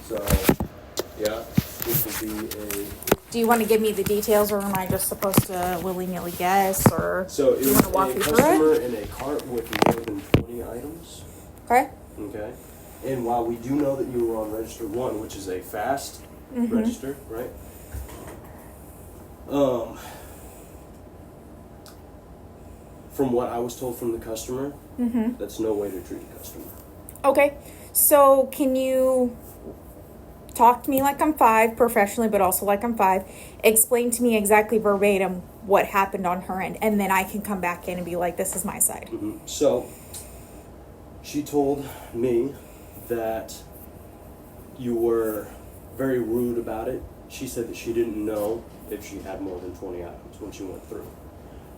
So, yeah, this will be a... Do you want to give me the details, or am I just supposed to willy-nilly guess, or So, do you want to walk a me through customer it? in a cart with more than 20 items. Okay. Okay. And while we do know that you were on register 1, which is a fast register, right? From what I was told from the customer, that's no way to treat a customer. Okay. So can you talk to me like I'm 5, professionally, but also like I'm 5. Explain to me exactly verbatim what happened on her end, and then I can come back in and be like, this is my side. So, she told me that you were very rude about it. She said that she didn't know if she had more than 20 items when she went through.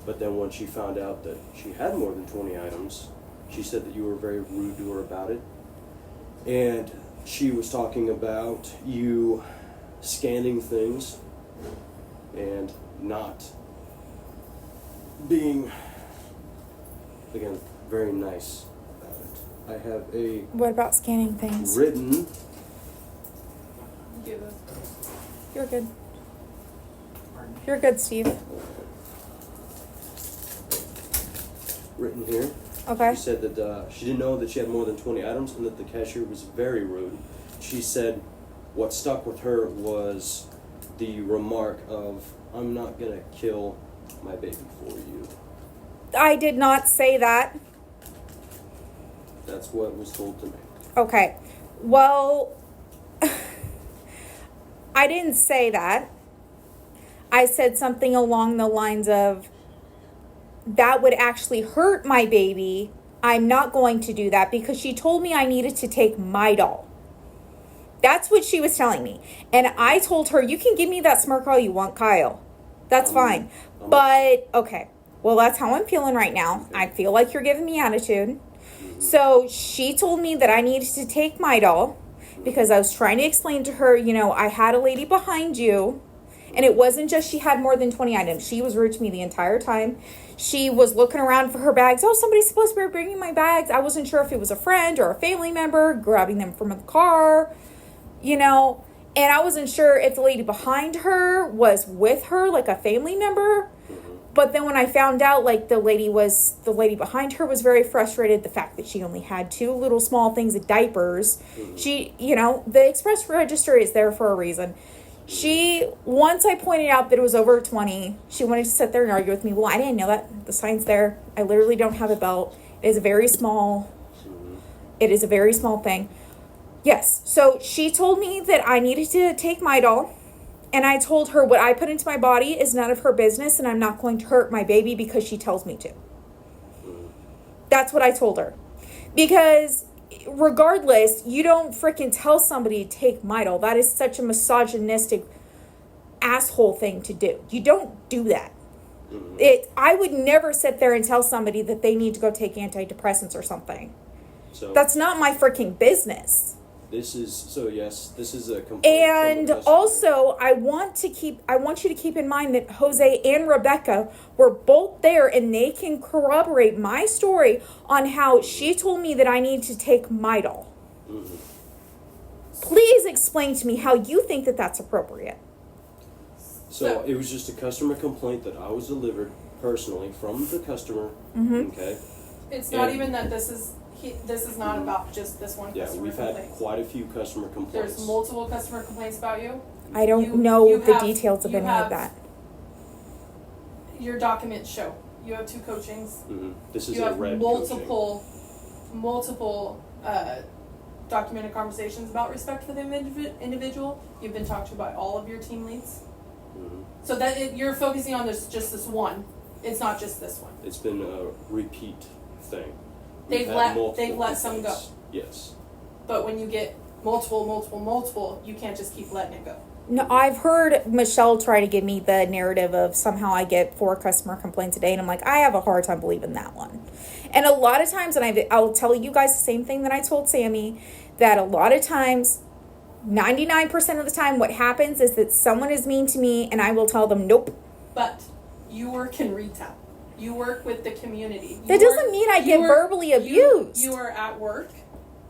But then when she found out that she had more than 20 items, she said that you were very rude to her about it. And she was talking about you scanning things and not being, again, very nice about it. I have a What about scanning things? written... You're good. You're good, Steve. written here. Okay. She said that she didn't know that she had more than 20 items and that the cashier was very rude. She said what stuck with her was the remark of, "I'm not going to kill my baby for you." I did not say that. That's what was told to me. Okay. Well, I didn't say that. I said something along the lines of, that would actually hurt my baby. I'm not going to do that, because she told me I needed to take my doll. That's what she was telling me. And I told her, you can give me that smirk all you want, Kyle. That's fine. But, okay. Well, that's how I'm feeling right now. I feel like you're giving me attitude. So she told me that I needed to take my doll, because I was trying to explain to her, you know, I had a lady behind you. And it wasn't just she had more than 20 items. She was rude to me the entire time. She was looking around for her bags. Oh, somebody's supposed to be bringing my bags. I wasn't sure if it was a friend or a family member, grabbing them from the car, you know. And I wasn't sure if the lady behind her was with her, like a family member. But then when I found out, like, the lady behind her was very frustrated. The fact that she only had 2 little small things of diapers. She, you know, the express register is there for a reason. Once I pointed out that it was over 20, she wanted to sit there and argue with me. Well, I didn't know that. The sign's there. I literally don't have a belt. It is a very small thing. Yes. So she told me that I needed to take my doll. And I told her what I put into my body is none of her business, and I'm not going to hurt my baby because she tells me to. That's what I told her. Because regardless, you don't freaking tell somebody to take my doll. That is such a misogynistic asshole thing to do. You don't do that. I would never sit there and tell somebody that they need to go take antidepressants or something. So that's not my freaking business. This is a complaint. And also, I want you to keep in mind that Jose and Rebecca were both there, and they can corroborate my story on how she told me that I need to take my doll. Please explain to me how you think that that's appropriate. So it was just a customer complaint that I was delivered personally from the customer. Okay. It's not even that this is not about just this one customer we've complaint. had quite a few customer complaints. There's multiple customer complaints about you. I don't know the details of any of that. Your documents show you have 2 coachings. This is you a have red multiple documented conversations about respect for the individual. You've been talked to by all of your team leads. So that you're focusing on just this one. It's not just this one. It's been a repeat thing. They've let some go. Yes. But when you get multiple, you can't just keep letting it go. No, I've heard Michelle try to give me the narrative of somehow I get 4 customer complaints a day, and I'm like, I have a hard time believing that one. And a lot of times, and I'll tell you guys the same thing that I told Sammi, that a lot of times, 99% of the time, what happens is that someone is mean to me, and I will tell them, nope. But you work in retail. You work with the community. That doesn't mean I get verbally abused. You are at work.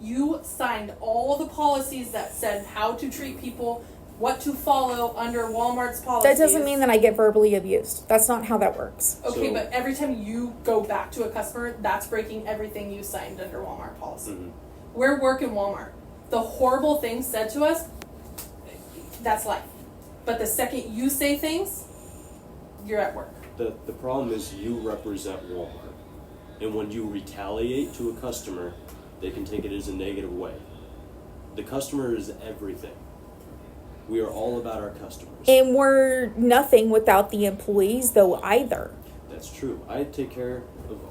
You signed all the policies that said how to treat people, what to follow under Walmart's policies. That doesn't mean that I get verbally abused. That's not how that works. Okay, So- but every time you go back to a customer, that's breaking everything you signed under Walmart policy. Mm-hmm. We're working Walmart. The horrible things said to us, that's life. But the second you say things, you're at work. The problem is you represent Walmart. And when you retaliate to a customer, they can take it as a negative way. The customer is everything. We are all about our customers. And we're nothing without the employees, though, either. That's true. I take care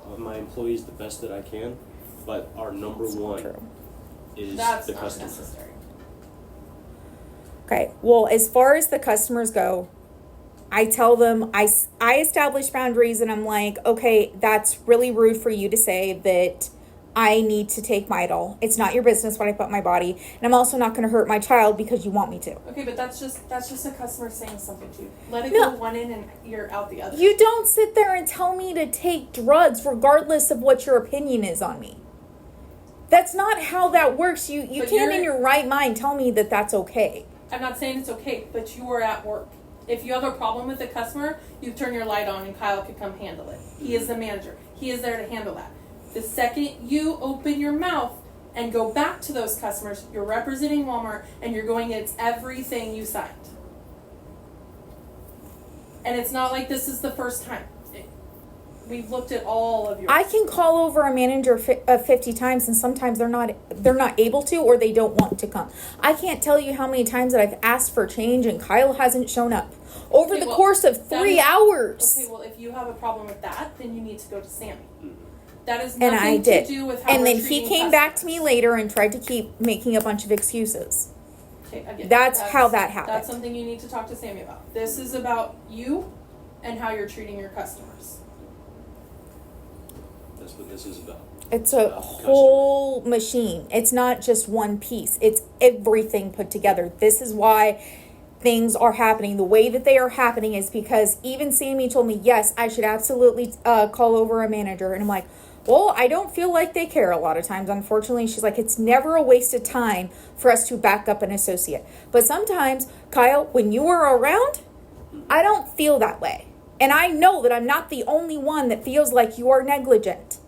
of my employees the best that I can, but our number one True. is That's the not customer. necessary. Okay, well, as far as the customers go, I tell them, I establish boundaries, and I'm like, okay, that's really rude for you to say that I need to take Midol. It's not your business what I put in my body, and I'm also not going to hurt my child because you want me to. Okay, but that's just a customer saying something to you. Let it No. go one in and you're out the other. You don't sit there and tell me to take drugs regardless of what your opinion is on me. That's not how that works. You But can't you're- in your right mind tell me that that's okay. I'm not saying it's okay, but you are at work. If you have a problem with a customer, you turn your light on and Kyle can come handle it. He is the manager. He is there to handle that. The second you open your mouth and go back to those customers, you're representing Walmart and you're going against everything you signed. And it's not like this is the first time. We've looked at all of yours. I can call over a manager 50 times, and sometimes they're not able to, or they don't want to come. I can't tell you how many times that I've asked for change and Kyle hasn't shown up over Okay, the well, course of that 3 is- hours. Okay, well, if you have a problem with that, then you need to go to Sammi. That is And nothing I did. to do with how And we're then he treating came back to me customers. later and tried to keep making a bunch of excuses. Okay, again, That's how that happened. That's something you need to talk to Sammi about. This is about you and how you're treating your customers. That's what this is about. It's a whole machine. It's not just one piece. It's everything put together. This is why things are happening the way that they are happening, is because even Sammi told me, yes, I should absolutely call over a manager. And I'm like, well, I don't feel like they care a lot of times, unfortunately. She's like, it's never a waste of time for us to back up an associate. But sometimes, Kyle, when you are around, I don't feel that way. And I know that I'm not the only one that feels like you are negligent.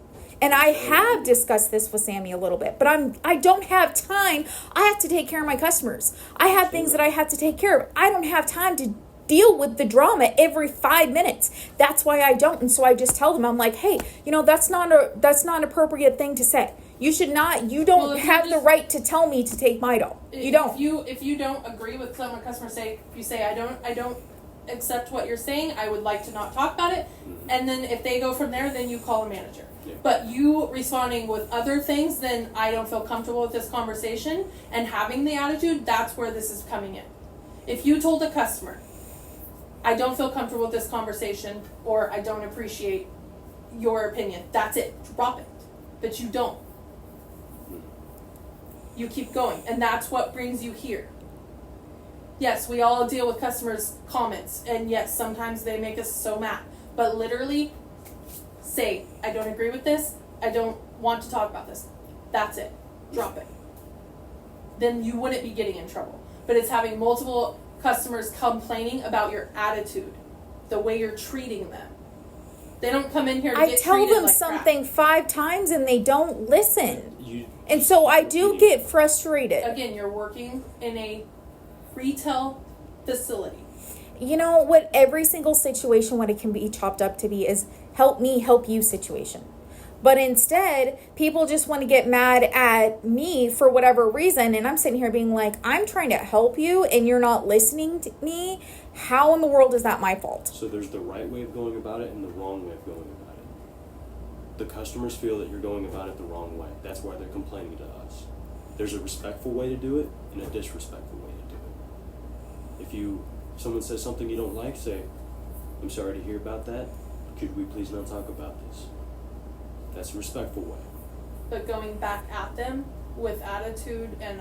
And I have discussed this with Sammi a little bit, but I don't have time. I have to take care of my customers. I have things that I have to take care of. I don't have time to deal with the drama every 5 minutes. That's why I don't. And so I just tell them, I'm like, hey, that's not an appropriate thing to say. You should not, you don't Well, if have you the just- right to tell me to take Midol. You don't. If you don't agree with some customer say, if you say I don't accept what you're saying, I would like to not talk about it, and then if they go from there, then you call a manager. Yeah. But you responding with other things, then I don't feel comfortable with this conversation, and having the attitude, that's where this is coming in. If you told a customer, I don't feel comfortable with this conversation, or I don't appreciate your opinion, that's it, drop it. But you don't. You keep going, and that's what brings you here. Yes, we all deal with customers' comments, and yes, sometimes they make us so mad. But literally, say, I don't agree with this, I don't want to talk about this. That's it. Drop it. Then you wouldn't be getting in trouble. But it's having multiple customers complaining about your attitude, the way you're treating them. They don't come in here to I get tell treated them like something 5 times and they don't listen. You, And so I do get frustrated. crap. Again, you're working in a retail facility. You know what, every single situation, what it can be chopped up to be is help me, help you situation. But instead, people just want to get mad at me for whatever reason. And I'm sitting here being like, I'm trying to help you and you're not listening to me. How in the world is that my fault? So there's the right way of going about it and the wrong way of going about it. The customers feel that you're going about it the wrong way. That's why they're complaining to us. There's a respectful way to do it and a disrespectful way to do it. If someone says something you don't like, say, I'm sorry to hear about that. Could we please not talk about this? That's a respectful way. But going back at them with attitude and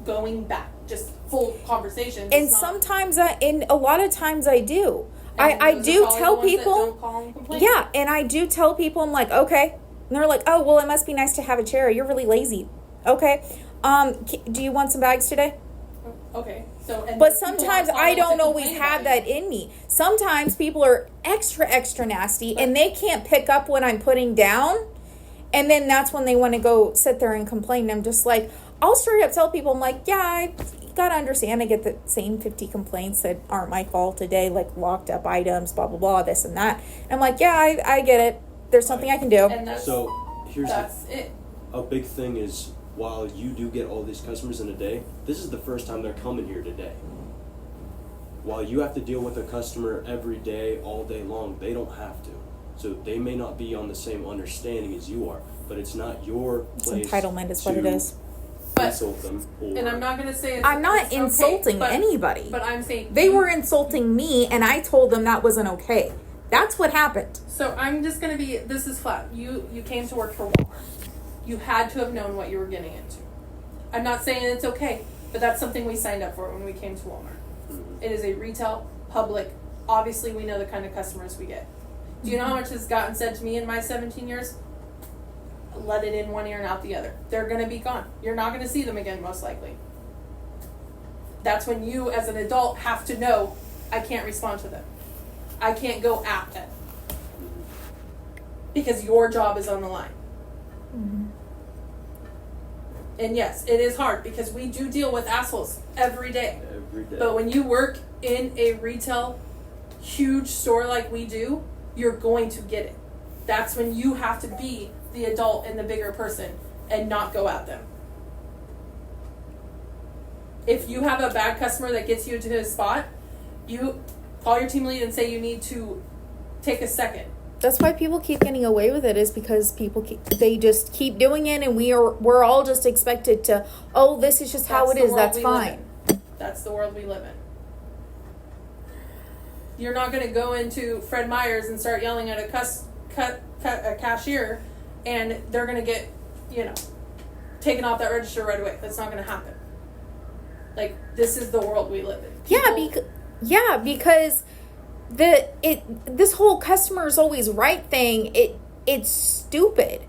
going back, just full conversations. And is not- sometimes, and a lot of times I do. and I those are do probably tell the ones that people, don't call and complain. yeah, and I do tell people, I'm like, okay. And they're like, oh, well, it must be nice to have a chair. You're really lazy. Okay. Do you want some bags today? Okay. So, and But people sometimes are I able to don't always complain have about that in me. Sometimes people are extra nasty and they can't pick up what I'm putting down. And then that's when they want to go sit there and complain. I'm just like, I'll straight up tell people, I'm like, yeah, I gotta understand. I get the same 50 complaints that aren't my fault today, like locked up items, blah, blah, blah, this and that. And I'm like, yeah, I get it. There's something I can do. And that's, So here's that's it. a big thing is, while you do get all these customers in a day, this is the first time they're coming here today. While you have to deal with a customer every day, all day long, they don't have to. So they may not be on the same understanding as you are, but it's not your place. Entitlement is what it to is. insult them. And I'm not going to say it's I'm not it's insulting okay, anybody. But I'm saying They were insulting me, and I told them that wasn't okay. That's what happened. So I'm just going to be, this is flat. You came to work for Walmart. You had to have known what you were getting into. I'm not saying it's okay, but that's something we signed up for when we came to Walmart. It is a retail, public, obviously we know the kind of customers we get. Do you know how much has gotten said to me in my 17 years? Let it in one ear and out the other. They're going to be gone. You're not going to see them again, most likely. That's when you, as an adult, have to know, I can't respond to them. I can't go at them. Because your job is on the line. Mm-hmm. And yes, it is hard because we do deal with assholes every day. Every day. But when you work in a retail, huge store like we do, you're going to get it. That's when you have to be the adult and the bigger person and not go at them. If you have a bad customer that gets you to his spot, you call your team lead and say you need to take a second. That's why people keep getting away with it, is because they just keep doing it, and we're all just expected to, oh, this is just how it is, that's fine. That's the world we live in. You're not going to go into Fred Meyer's and start yelling at a cashier, and they're going to get, taken off that register right away. That's not going to happen. Like, this is the world we live in. Because this whole customer is always right thing, it's stupid.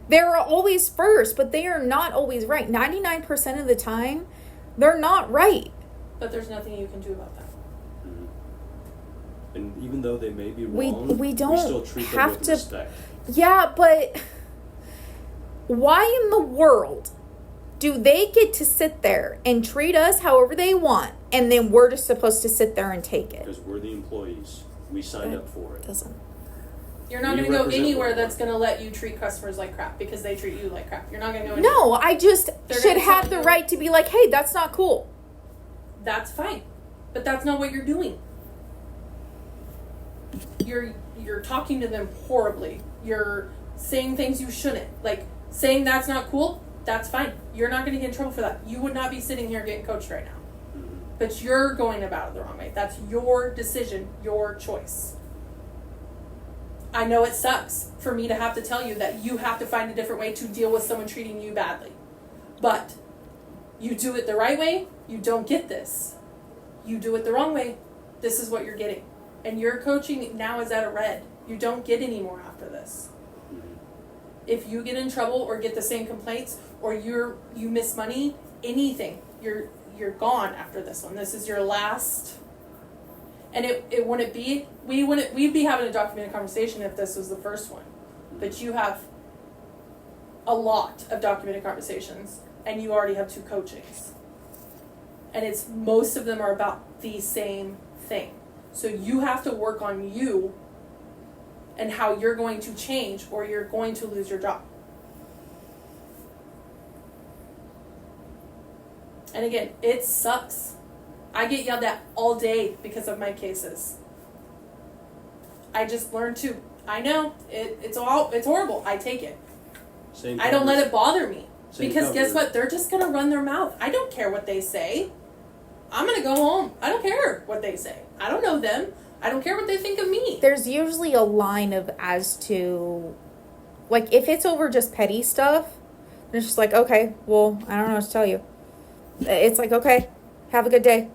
They're always first, but they are not always right. 99% of the time, they're not right. But there's nothing you can do about that. Mm-hmm. And even though they may be wrong, we don't still treat them have with to. respect. Yeah, but why in the world do they get to sit there and treat us however they want, and then we're just supposed to sit there and take it? Because we're the employees. We signed up for it. You're not going to go anywhere that's going to let you treat customers like crap because they treat you like crap. You're not going to go anywhere. No, I just should have the right to be like, hey, that's not cool. That's fine. But that's not what you're doing. You're talking to them horribly. You're saying things you shouldn't. Like, saying that's not cool, that's fine. You're not going to get in trouble for that. You would not be sitting here getting coached right now. But you're going about it the wrong way. That's your decision, your choice. I know it sucks for me to have to tell you that you have to find a different way to deal with someone treating you badly. But you do it the right way, you don't get this. You do it the wrong way, this is what you're getting. And your coaching now is at a red. You don't get any more after this. If you get in trouble or get the same complaints or you miss money, anything, you're gone after this one. This is your last. And it wouldn't be, we'd be having a documented conversation if this was the first one. But you have a lot of documented conversations and you already have 2 coachings. And most of them are about the same thing. So you have to work on you and how you're going to change or you're going to lose your job. And again, it sucks. I get yelled at all day because of my cases. I just learned to, I know, it's horrible. I take it. I don't let it bother me. Because guess what? They're just going to run their mouth. I don't care what they say. I'm going to go home. I don't care what they say. I don't know them. I don't care what they think of me. There's usually a line of as to, like, if it's over just petty stuff, it's just like, okay, well, I don't know what to tell you. It's like, okay, have a good day.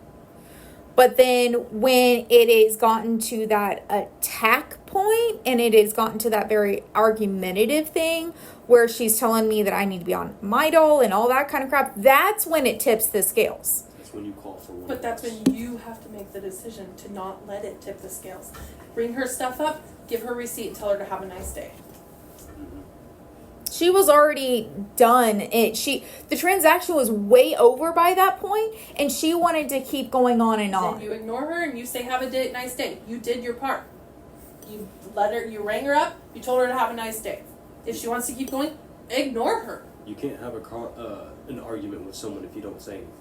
But then when it has gotten to that attack point and it has gotten to that very argumentative thing where she's telling me that I need to be on my dole and all that kind of crap, that's when it tips the scales. That's when you call for one. But that's when you have to make the decision to not let it tip the scales. Bring her stuff up, give her a receipt, and tell her to have a nice day. She was already done. The transaction was way over by that point, and she wanted to keep going on and on. Then you ignore her and you say, have a nice day. You did your part. You rang her up, you told her to have a nice day. If she wants to keep going, ignore her. You can't have an argument with someone if you don't say anything.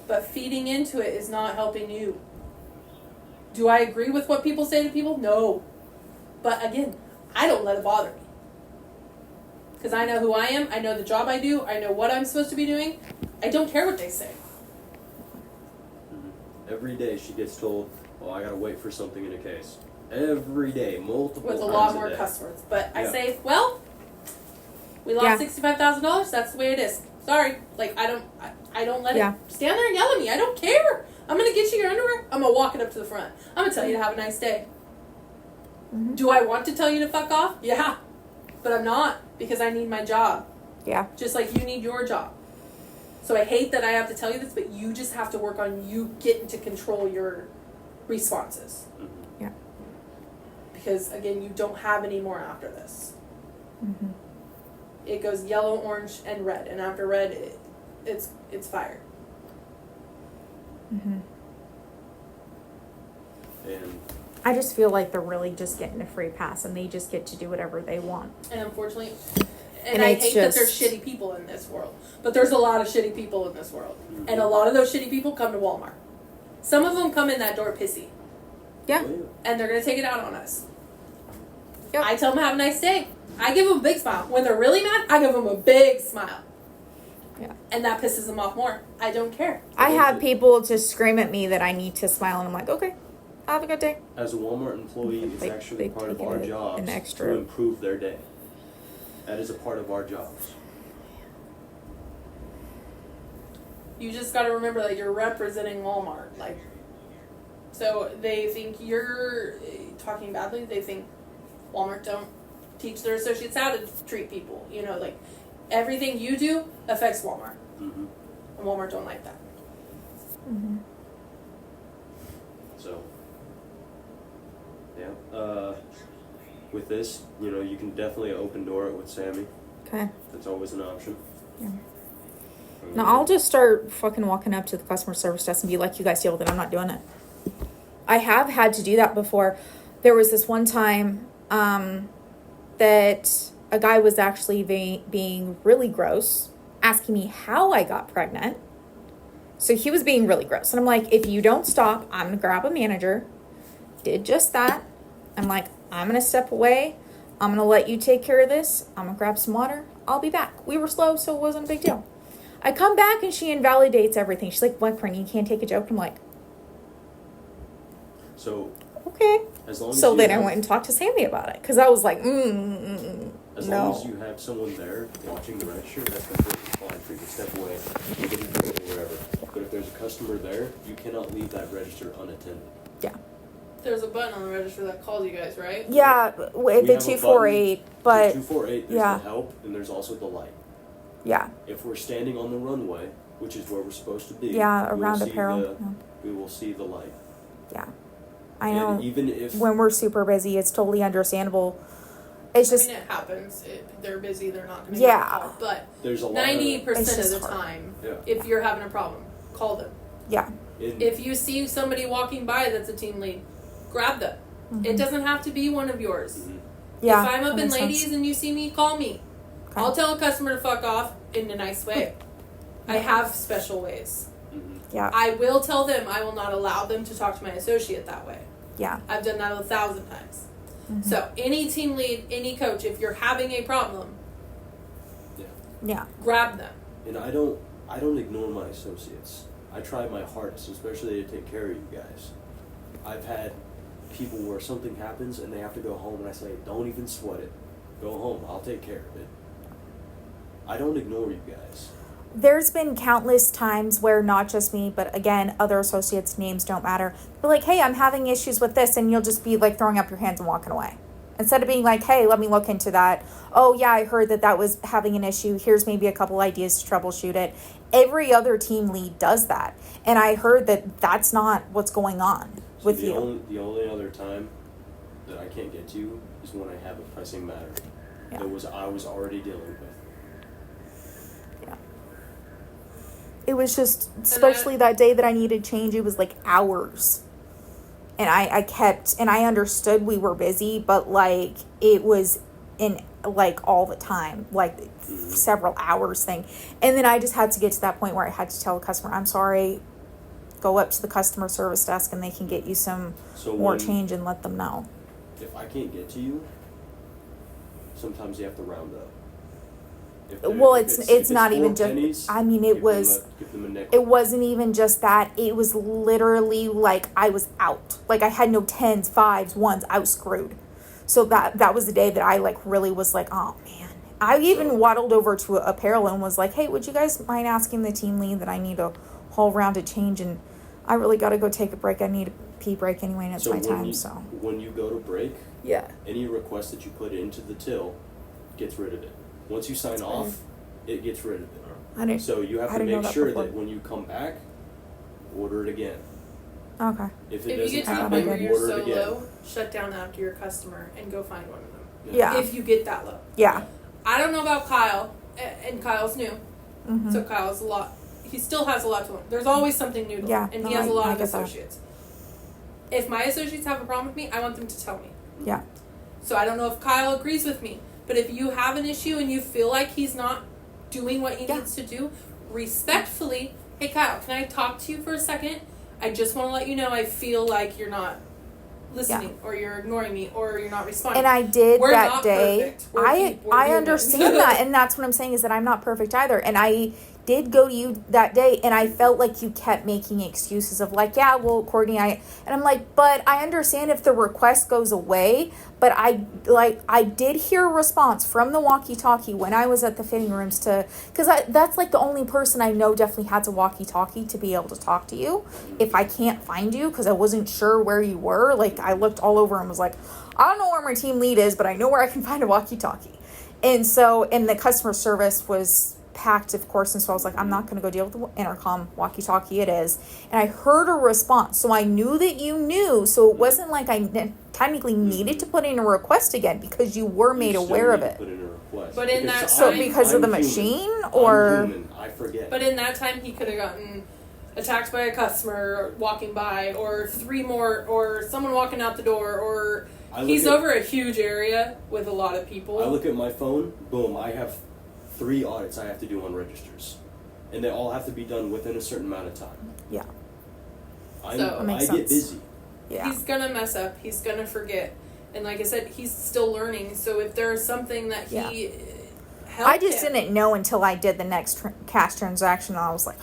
But feeding into it is not helping you. Do I agree with what people say to people? No. But again, I don't let it bother me. Because I know who I am, I know the job I do, I know what I'm supposed to be doing. I don't care what they say. Every day she gets told, "Oh, I gotta wait for something in a case." Every day, multiple With a times lot a more day. customers. But I Yeah. say, well, we lost $65,000. That's the way it is. Sorry. Like, I don't let it stand there and yell at me. I don't care. I'm going to get you your underwear. I'm going to walk it up to the front. I'm going to tell you to have a nice day. Mm-hmm. Do I want to tell you to fuck off? Yeah. But I'm not, because I need my job. Yeah. Just like you need your job. So I hate that I have to tell you this, but you just have to work on you getting to control your responses. Mm-hmm. Yeah. Because, again, you don't have any more after this. Mm-hmm. It goes yellow, orange, and red. And after red, it's fire. Mm-hmm. And I just feel like they're really just getting a free pass and they just get to do whatever they want. And unfortunately, And I it's hate that there's shitty people in this world. But there's a lot of shitty people in this world. Mm-hmm. And a lot of those shitty people come to Walmart. Some of them come in that door pissy. Yeah. And they're going to take it out on us. Yep. I tell them have a nice day. I give them a big smile. When they're really mad, I give them a big smile. Yeah. And that pisses them off more. I don't care. I have people just scream at me that I need to smile, and I'm like, okay, have a good day. As a Walmart employee, it's actually part of take our an jobs extra- to improve their day. That is a part of our jobs. You just got to remember that you're representing Walmart. Like, so they think you're talking badly. They think Walmart don't teach their associates how to treat people. You know, like, everything you do affects Walmart. Mm-hmm. And Walmart don't like that. Mm-hmm. So, yeah. With this, you can definitely open door it with Sammi. Okay. That's always an option. Yeah. Now I'll just start fucking walking up to the customer service desk and be like, you guys deal with it, I'm not doing it. I have had to do that before. There was this one time that a guy was actually being really gross, asking me how I got pregnant. So he was being really gross. And I'm like, if you don't stop, I'm going to grab a manager. Did just that. I'm like, I'm going to step away. I'm going to let you take care of this. I'm going to grab some water. I'll be back. We were slow, so it wasn't a big deal. I come back and she invalidates everything. She's like, what, Corinne, you can't take a joke? I'm like, So, okay. as long as So you then I have- went and talked to Sammi about it. Because I was like, As no. long as you have someone there watching the register, that's completely fine for you to step away, you can do it wherever. But if there's a customer there, you cannot leave that register unattended. Yeah. There's a button on the register that calls you guys, right? Yeah, We the have a 248, The but 248, there's yeah. the help, and there's also the light. yeah. If we're standing on the runway, which is where we're supposed to be, Yeah, we will around see apparel. we will see the light. Yeah. I And know. even if When we're super busy, it's totally understandable. It's just, I mean, it happens. They're busy. They're not going to Yeah. get called. But there's a lot of 90% It's of just the hard. time, Yeah. if you're having a problem, call them. yeah. If you see somebody walking by that's a team lead, grab them. It doesn't have to be one of yours. Mhm. Yeah. If I'm that up in makes ladies sense. and you see me, call me. Okay. I'll tell a customer to fuck off in a nice way. I have special ways. Mhm. Yeah. I will tell them I will not allow them to talk to my associate that way. Yeah. I've done that 1,000 times. So any team lead, any coach, if you're having a problem, Yeah. grab them. And I don't ignore my associates. I try my hardest, especially to take care of you guys. I've had people where something happens and they have to go home, and I say, don't even sweat it. Go home. I'll take care of it. I don't ignore you guys. there's been countless times where not just me, but again, other associates' names don't matter. They're like, hey, I'm having issues with this, and you'll just be like throwing up your hands and walking away. Instead of being like, hey, let me look into that. Oh, yeah, I heard that was having an issue. Here's maybe a couple ideas to troubleshoot it. Every other team lead does that. And I heard that that's not what's going on with you. The only other time that I can't get to is when I have a pressing matter. Yeah. I was already dealing with. Yeah. It was just, especially that day that I needed change, it was like hours. And I kept, and I understood we were busy, but like it was in like all the time, like several hours thing. And then I just had to get to that point where I had to tell the customer, I'm sorry, go up to the customer service desk and they can get you some more change and let them know. If I can't get to you, sometimes you have to round up. It's not even just, pennies, I mean, give them a nickel. it wasn't even just that. It was literally like I was out. Like I had no 10s, 5s, 1s. I was screwed. So that was the day that I like really was like, oh man. I even waddled over to apparel and was like, hey, would you guys mind asking the team lead that I need a whole round of change and I really got to go take a break. I need a pee break anyway and it's my time. When you go to break, yeah, any request that you put into the till gets rid of it. Once you sign off, it gets rid of it. So you have to make sure that when you come back, order it again. Okay. If you get to the point where you're so low, shut down after your customer and go find one of them. Yeah. If you get that low. Yeah. I don't know about Kyle, and Kyle's new. Mm-hmm. So Kyle's he still has a lot to learn. There's always something new to learn. And he has a lot of associates. If my associates have a problem with me, I want them to tell me. Yeah. So I don't know if Kyle agrees with me. But if you have an issue and you feel like he's not doing what he needs to do, respectfully, hey Kyle, can I talk to you for a second? I just want to let you know I feel like you're not listening or you're ignoring me or you're not responding. And I did We're that not day. Perfect. I understand that, and that's what I'm saying is that I'm not perfect either. And I did go to you that day, and I felt like you kept making excuses of like, yeah, well, Courtney, and I'm like, but I understand if the request goes away, but I did hear a response from the walkie-talkie when I was at the fitting rooms because that's like the only person I know definitely has a walkie-talkie to be able to talk to you if I can't find you because I wasn't sure where you were. Like I looked all over and was like, I don't know where my team lead is, but I know where I can find a walkie-talkie. And the customer service was packed, of course, and so I was like, I'm not going to go deal with the intercom walkie-talkie it is. And I heard a response, so I knew that you knew, so it wasn't like I technically needed to put in a request again because you were made aware of it. Put in a request. But in that time, so because of the machine, or I'm human. I forget. But in that time, he could have gotten attacked by a customer walking by, or 3 more, or someone walking out the door, or he's over a huge area with a lot of people. I look at my phone, boom, I have 3 audits I have to do on registers. And they all have to be done within a certain amount of time. Yeah. I get busy. Yeah. He's going to mess up. He's going to forget. And like I said, he's still learning. So if there's something that he helped I just didn't know until I did the next cash transaction. And I was like,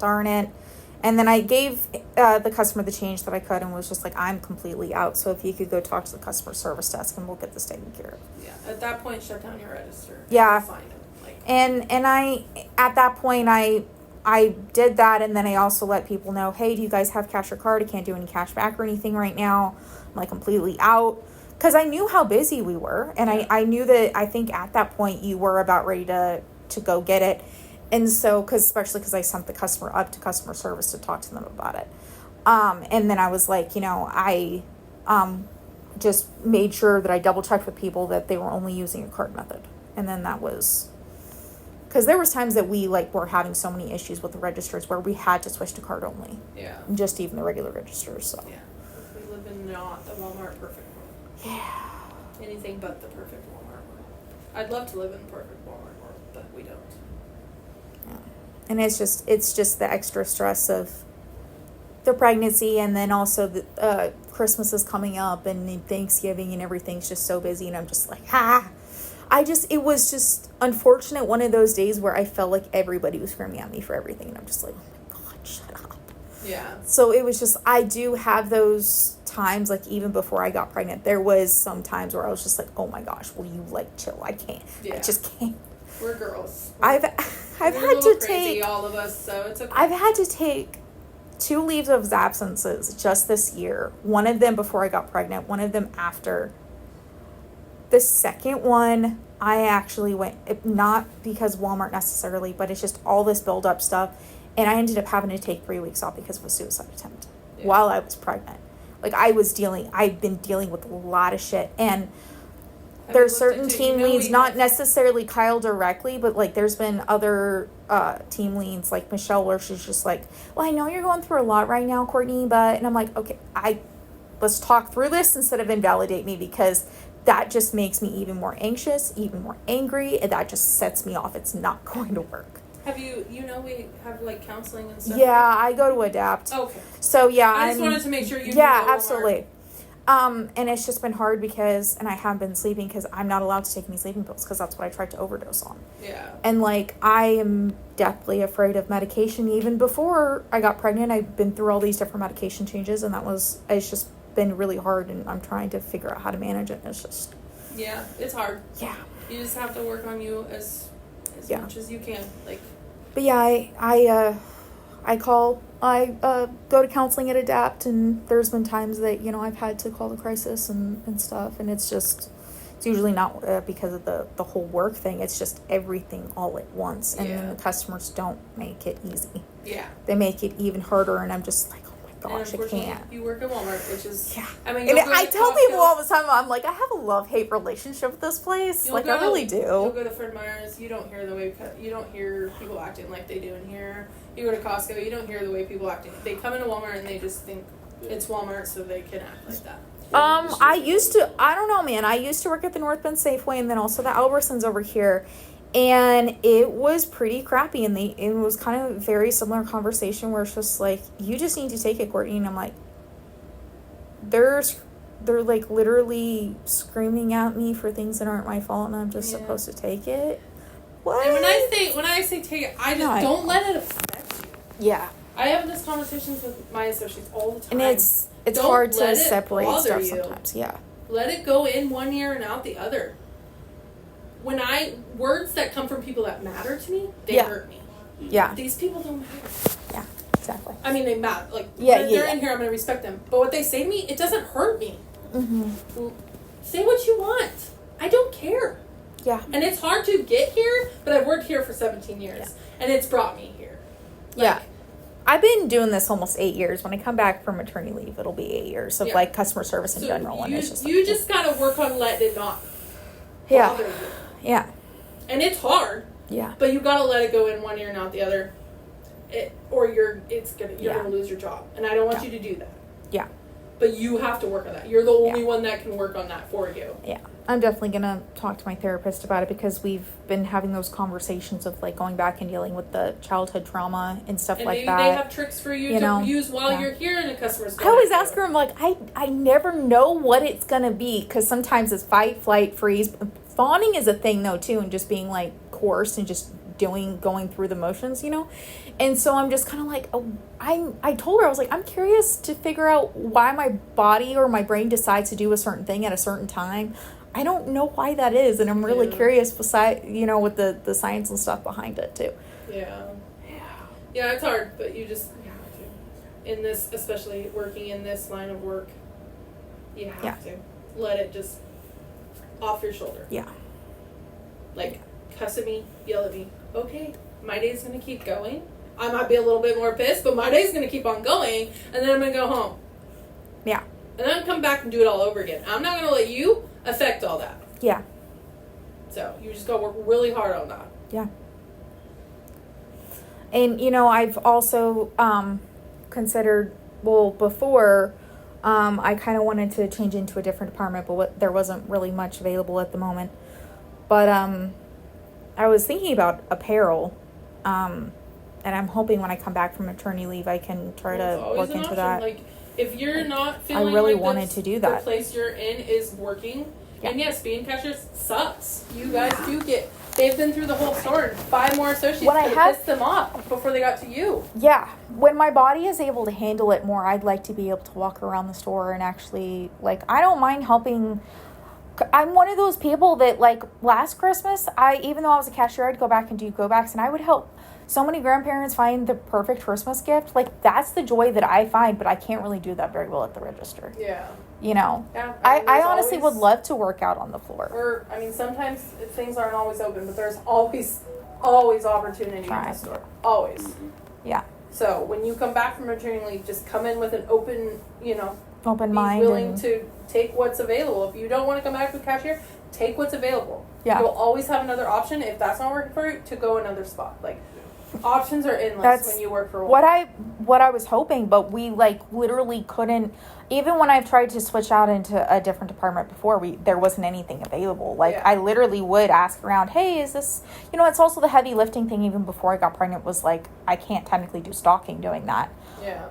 darn it. And then I gave the customer the change that I could and was just like, I'm completely out. So if you could go talk to the customer service desk and we'll get this taken care of. Yeah. At that point, shut down your register. Yeah. Find him. And I, at that point, I did that. And then I also let people know, hey, do you guys have cash or card? I can't do any cash back or anything right now. I'm like completely out. Because I knew how busy we were. And I knew that I think at that point you were about ready to go get it. And so, especially because I sent the customer up to customer service to talk to them about it. And then I was like, I just made sure that I double checked with people that they were only using a card method. And then that was, because there was times that we were having so many issues with the registers where we had to switch to card only. Yeah. Just even the regular registers. So. Yeah. We live in not the Walmart perfect world. Yeah. Anything but the perfect Walmart world. I'd love to live in the perfect Walmart world, but we don't. And it's just the extra stress of the pregnancy, and then also the Christmas is coming up and Thanksgiving and everything's just so busy, and I'm just like, it was just unfortunate one of those days where I felt like everybody was screaming at me for everything, and I'm just like, oh my God, shut up. Yeah. So it was just, I do have those times, even before I got pregnant, there was some times where I was just like, oh my gosh, will you chill? I can't. Yeah. I just can't. We're girls. I've We're had a little to crazy, take all of us, so it's okay. I've had to take 2 leaves of absences just this year. One of them before I got pregnant, one of them after. The second one, I actually went, not because Walmart necessarily, but it's just all this build up stuff. And I ended up having to take 3 weeks off because of a suicide attempt while I was pregnant. Like I've been dealing with a lot of shit. And there's certain team leads, not necessarily Kyle directly, but like there's been other team leads like Michelle where she's just like, well, I know you're going through a lot right now, Courtney, and I'm like, okay, let's talk through this instead of invalidate me, because that just makes me even more anxious, even more angry, and that just sets me off. It's not going to work. Have you we have like counseling and stuff? Yeah, I go to Adapt. Okay. So yeah, I just wanted to make sure you yeah, absolutely. And it's just been hard because, and I haven't been sleeping because I'm not allowed to take any sleeping pills because that's what I tried to overdose on. Yeah. And like, I am deathly afraid of medication. Even before I got pregnant, I've been through all these different medication changes, and it's just been really hard, and I'm trying to figure out how to manage it. And it's just. Yeah, it's hard. Yeah. You just have to work on you as much as you can. Like. But yeah, I go to counseling at Adapt, and there's been times that, I've had to call the crisis and stuff, and it's usually not because of the whole work thing. It's just everything all at once, and then the customers don't make it easy. Yeah. They make it even harder, and I'm just like, gosh, I can't. You work at Walmart, which is I mean, and I tell people all the time, I'm like, I have a love-hate relationship with this place. I really do. You'll go to Fred Meyer's, you don't hear people acting like they do in here. You go to Costco, you don't hear the way people acting. They come into Walmart and they just think it's Walmart, so they can act like that. I don't know, man. I used to work at the North Bend Safeway, and then also the Albertsons over here. And it was pretty crappy, and it was kind of a very similar conversation where it's just like, you just need to take it, Courtney. And I'm like, they're like literally screaming at me for things that aren't my fault, and I'm just supposed to take it. What? And when I say take it, I just don't let it affect you. Yeah. I have this conversations with my associates all the time. And it's hard to separate stuff sometimes. Yeah. Let it go in one ear and out the other. Words that come from people that matter to me, they hurt me. Yeah. These people don't matter. Yeah, exactly. I mean, they matter. Like, they're in here, I'm going to respect them. But what they say to me, it doesn't hurt me. Mm-hmm. Say what you want. I don't care. Yeah. And it's hard to get here, but I've worked here for 17 years. Yeah. And it's brought me here. Yeah. I've been doing this almost 8 years. When I come back from maternity leave, it'll be 8 years of like customer service in general. And it's just you just got to work on letting it not bother you. Yeah. And it's hard. Yeah. But you gotta let it go in one ear and out the other. Or you're gonna lose your job. And I don't want you to do that. Yeah. But you have to work on that. You're the only one that can work on that for you. Yeah. I'm definitely gonna talk to my therapist about it, because we've been having those conversations of like going back and dealing with the childhood trauma and stuff like that. And maybe they have tricks for you to use while you're here, and a customer's I always ask her, I'm like, I never know what it's gonna be, because sometimes it's fight, flight, freeze. Fawning is a thing though too, and just being like coerced and just going through the motions, and so I'm just kind of like, I told her, I was like, I'm curious to figure out why my body or my brain decides to do a certain thing at a certain time. I don't know why that is, and I'm really curious beside with the science and stuff behind it too. Yeah, it's hard, but you have to. In this, especially working in this line of work, you have to let it just off your shoulder. Yeah. Like, cuss at me, yell at me. Okay, my day's going to keep going. I might be a little bit more pissed, but my day's going to keep on going, and then I'm going to go home. Yeah. And then come back and do it all over again. I'm not going to let you affect all that. Yeah. So, you just got to work really hard on that. Yeah. And, I've also considered, before, I kind of wanted to change into a different department, but there wasn't really much available at the moment. But I was thinking about apparel, and I'm hoping when I come back from maternity leave, I can try to look into that. Like, if you're not feeling I really like wanted to do that. The place you're in is working, and yes, being cashier sucks. You guys do get. They've been through the whole store, and 5 more associates pissed them off before they got to you. Yeah. When my body is able to handle it more, I'd like to be able to walk around the store and actually, I don't mind helping I'm one of those people that, like, last Christmas, even though I was a cashier, I'd go back and do go-backs, and I would help so many grandparents find the perfect Christmas gift. Like, that's the joy that I find, but I can't really do that very well at the register. Yeah. You know? Yeah. I honestly would love to work out on the floor. Or, I mean, sometimes things aren't always open, but there's always opportunity in the store. Always. Mm-hmm. Yeah. So, when you come back from maternity leave, just come in with an open, Open be mind. willing to take what's available. If you don't want to come back with cashier, take what's available. Yeah. You'll always have another option if that's not working for you to go another spot. Like, options are endless when you work for one. What I was hoping, but we like literally couldn't. Even when I've tried to switch out into a different department before, there wasn't anything available. Like, Yeah. I literally would ask around, hey, is this, it's also the heavy lifting thing. Even before I got pregnant was like, I can't technically do stocking doing that. Yeah.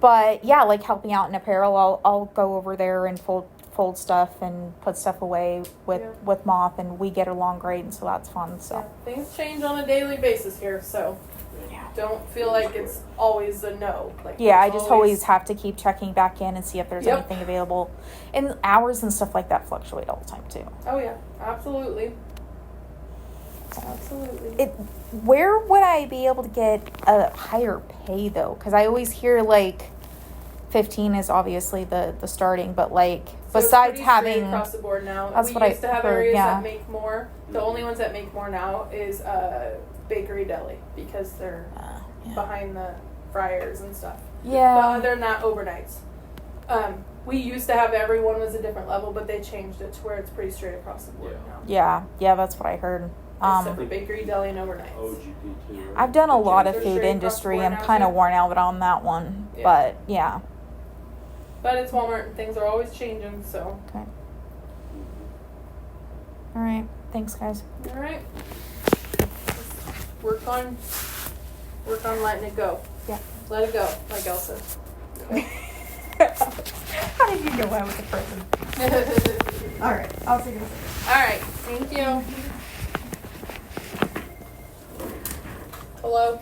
But yeah, like helping out in apparel, I'll go over there and fold stuff and put stuff away with Moth, and we get along great, and so that's fun. So things change on a daily basis here, so don't feel like it's always a no. Like, I just always have to keep checking back in and see if there's Yep. anything available, and hours and stuff like that fluctuate all the time too. Oh yeah, absolutely. Absolutely. Where would I be able to get a higher pay though? Because I always hear like 15 is obviously the starting, but like So besides it's pretty having straight across the board now. That's We what I used to have heard, areas yeah. that make more. The only ones that make more now is bakery deli because they're behind the fryers and stuff. Yeah. But other than that, overnights. We used to have everyone was a different level, but they changed it to where it's pretty straight across the board now. Yeah, that's what I heard. Except for bakery, deli, and overnights. OGP too, right? I've done a lot of They're food straight industry. across the I'm board kind now, of too. worn out on that one, Yeah. but yeah. But it's Walmart and things are always changing, so. Okay. All right. Thanks, guys. All right. Work on letting it go. Yeah. Let it go, like Elsa. Okay. How did you know I was a person? All right. I'll see you later. All right. Thank you. Hello.